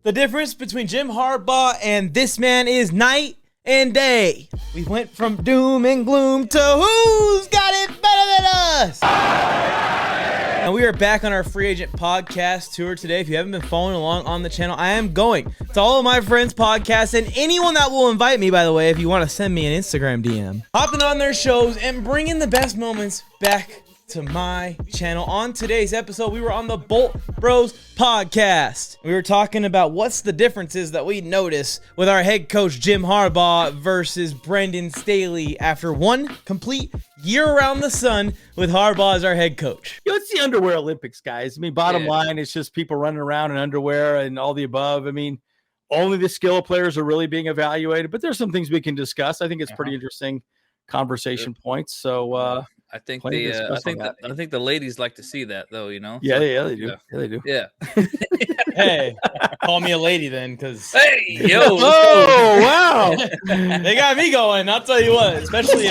The difference between Jim Harbaugh and this man is night and day. We went from doom and gloom to who's got it better than us. And we are back on our free agent podcast tour today. If you haven't been following along on the channel, I am going to all of my friends' podcasts and anyone that will invite me, by the way, if you want to send me an Instagram DM. Hopping on their shows and bringing the best moments back to my channel. On today's episode, we were on the Bolt Bros podcast. We were talking about what's the differences that we notice with our head coach Jim Harbaugh versus Brendan Staley after one complete year around the sun with Harbaugh as our head coach. It's the underwear Olympics, guys. I mean, bottom line, it's just people running around in underwear and all the above. I mean, only the skill of players are really being evaluated, but there's some things we can discuss. I think it's pretty interesting conversation points. So, I think the ladies like to see that, though. You know. Yeah, they do. Yeah, they do. Yeah. Hey, call me a lady then, because yo. Oh wow, they got me going. I'll tell you what, especially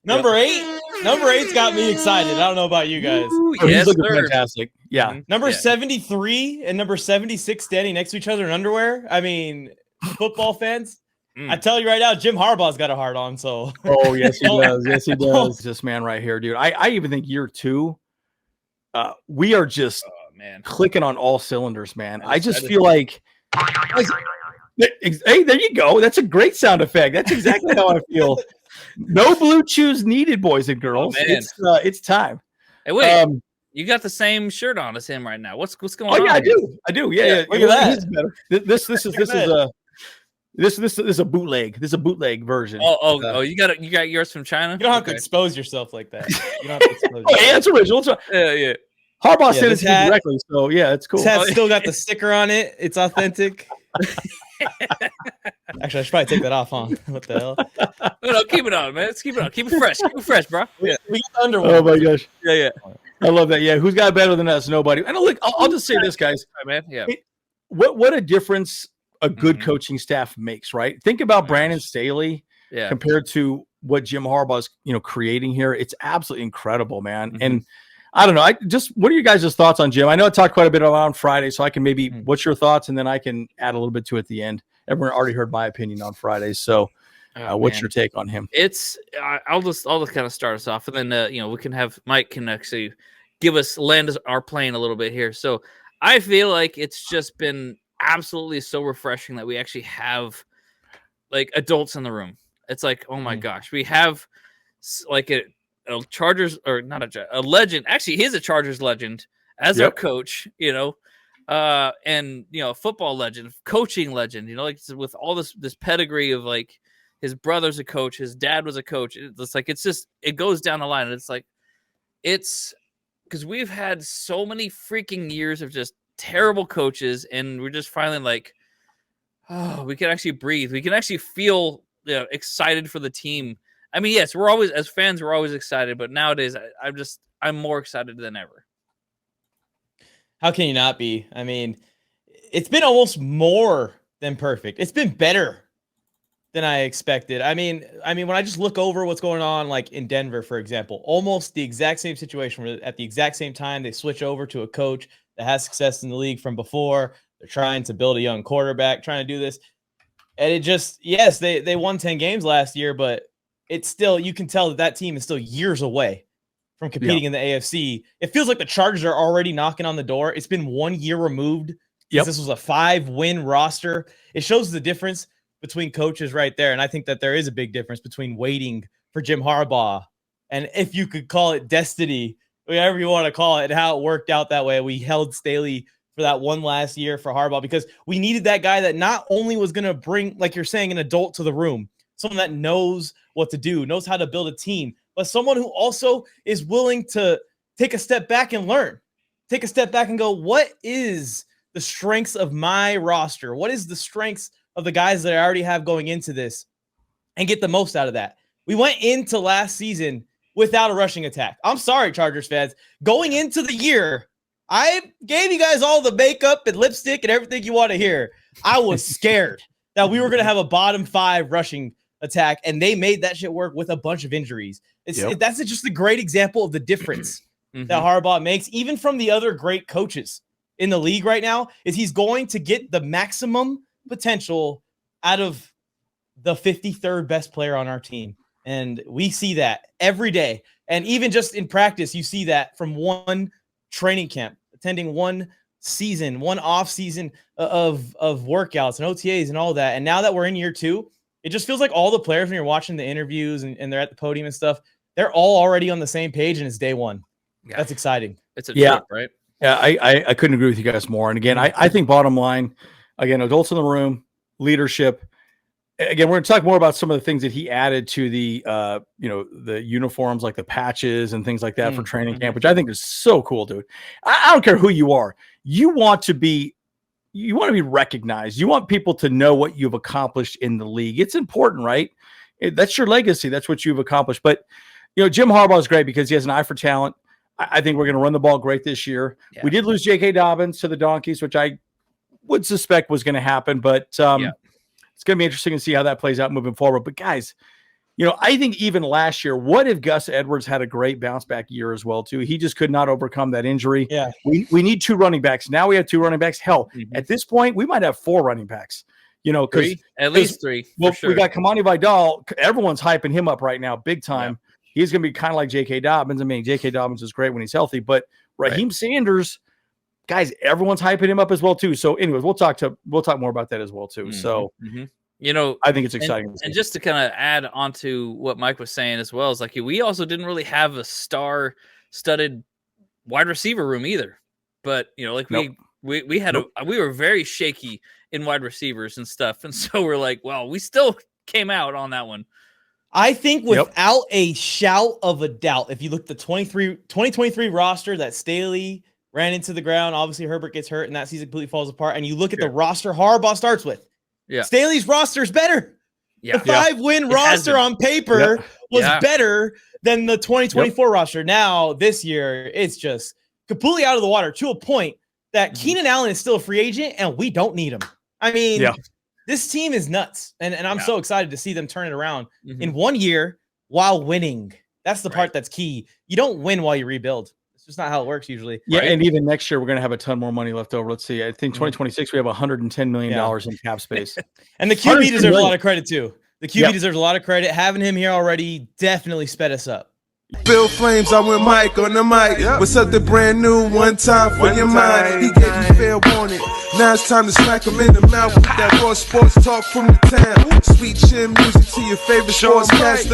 number 8. Number 8's got me excited. I don't know about you guys. Ooh, yes, he's looking fantastic. Yeah. Mm-hmm. Number 73 and number 76 standing next to each other in underwear. I mean, football fans. I tell you right now, Jim Harbaugh's got a heart on. So, oh yes, he does. Yes, he does. This man right here, dude. I even think year 2, we are just clicking on all cylinders, man. I just feel like, hey, there you go. That's a great sound effect. That's exactly how I feel. No blue chews needed, boys and girls. It's time. Hey, wait. You got the same shirt on as him right now. What's going on? Oh yeah, I do. Yeah. Look at that. This is a bootleg. This is a bootleg version. You got yours from China. You don't have to expose yourself like that. You don't have to expose yeah, it's original. Yeah. Harbaugh sent it to me directly, so yeah, it's cool. This hat's still got the sticker on it. It's authentic. Actually, I should probably take that off, huh? What the hell? No, keep it on, man. Let's keep it on. Keep it fresh. Keep it fresh, bro. Yeah, we got the underwear. Oh my gosh. Yeah. I love that. Yeah, who's got it better than us? Nobody. And look, I'll just say this, guys. Right, man. Yeah. What a difference a good coaching staff makes, right? Think about Brandon Staley compared to what Jim Harbaugh's, creating here. It's absolutely incredible, man. And I don't know. What are you guys' thoughts on Jim? I know I talked quite a bit on Friday, so I can maybe what's your thoughts, and then I can add a little bit to it at the end. Everyone already heard my opinion on Friday, so what's your take on him? I'll just kind of start us off, and then we can have Mike can actually land our plane a little bit here. So I feel like it's just been absolutely so refreshing that we actually have like adults in the room. It's like, oh my gosh, we have like a Chargers, or not a legend. Actually, he's a Chargers legend as our coach, and football legend, coaching legend, like with all this pedigree of like his brother's a coach, his dad was a coach. It's like, it goes down the line. And it's because we've had so many freaking years of just terrible coaches, and we're just finally like, oh, we can actually breathe. We can actually feel excited for the team. I mean, yes, we're always, as fans, we're always excited, but nowadays I'm more excited than ever. How can you not be? I mean, it's been almost more than perfect. It's been better than I expected. I mean, when I just look over what's going on, like in Denver, for example, almost the exact same situation where at the exact same time they switch over to a coach that has success in the league from before. They're trying to build a young quarterback, trying to do this. And it just, yes, they won 10 games last year, but it's still, you can tell that team is still years away from competing in the AFC. It feels like the Chargers are already knocking on the door. It's been 1 year removed. This was a 5-win roster. It shows the difference between coaches right there. And I think that there is a big difference between waiting for Jim Harbaugh and, if you could call it destiny, whatever you want to call it, and how it worked out that way. We held Staley for that one last year for Harbaugh because we needed that guy that not only was going to bring, like you're saying, an adult to the room, someone that knows what to do, knows how to build a team, but someone who also is willing to take a step back and learn, take a step back and go, what is the strengths of my roster? What is the strengths of the guys that I already have going into this, and get the most out of that? We went into last season without a rushing attack. I'm sorry, Chargers fans. Going into the year, I gave you guys all the makeup and lipstick and everything you want to hear. I was scared that we were going to have a bottom 5 rushing attack, and they made that shit work with a bunch of injuries. That's just a great example of the difference that Harbaugh makes, even from the other great coaches in the league right now is he's going to get the maximum potential out of the 53rd best player on our team. And we see that every day. And even just in practice, you see that from one training camp, attending one season, one off season of workouts and OTAs and all that. And now that we're in year 2, it just feels like all the players, when you're watching the interviews and they're at the podium and stuff, they're all already on the same page and it's day 1. Yeah. That's exciting. It's a trip, right? Yeah, I couldn't agree with you guys more. And again, I think bottom line, again, adults in the room, leadership. Again, we're going to talk more about some of the things that he added to the, the uniforms, like the patches and things like that for training camp, which I think is so cool, dude. I don't care who you are. You want to be recognized. You want people to know what you've accomplished in the league. It's important, right? That's your legacy. That's what you've accomplished. But, Jim Harbaugh is great because he has an eye for talent. I think we're going to run the ball great this year. Yeah. We did lose J.K. Dobbins to the Donkeys, which I would suspect was going to happen, but it's going to be interesting to see how that plays out moving forward. But guys, I think even last year, what if Gus Edwards had a great bounce back year as well too? He just could not overcome that injury. Yeah, we need 2 running backs. Now we have 2 running backs. Hell, at this point, we might have 4 running backs. Because at least 3. Well, sure. We got Kamani Vidal. Everyone's hyping him up right now, big time. Yeah. He's going to be kind of like J.K. Dobbins. I mean, J.K. Dobbins is great when he's healthy, but Raheem Sanders, guys, everyone's hyping him up as well too. So, anyways, we'll talk more about that as well too. So, I think it's exciting. And just to kind of add on to what Mike was saying as well, is like we also didn't really have a star-studded wide receiver room either. But we were very shaky in wide receivers and stuff, and so we're like, well, we still came out on that one. I think without a shout of a doubt, if you look at the 2023 roster that Staley ran into the ground, obviously Herbert gets hurt and that season completely falls apart. And you look at the roster Harbaugh starts with. Yeah. Staley's roster is better. Yeah. The 5-win roster on paper was better than the 2024 roster. Now, this year, it's just completely out of the water to a point that Keenan Allen is still a free agent and we don't need him. I mean, this team is nuts. And I'm so excited to see them turn it around in 1 year while winning. That's the part that's key. You don't win while you rebuild. It's just not how it works usually. Yeah, and even next year, we're going to have a ton more money left over. Let's see. I think 2026, we have $110 million in cap space. And the QB deserves a lot of credit, too. The QB deserves a lot of credit. Having him here already definitely sped us up. Bill Flames, I went Mike on the mic. With something brand new, one time for your mind. He gave you fair warning. Now it's time to smack him in the mouth with that raw sports talk from the town. Sweet chin music to your favorite sportscaster.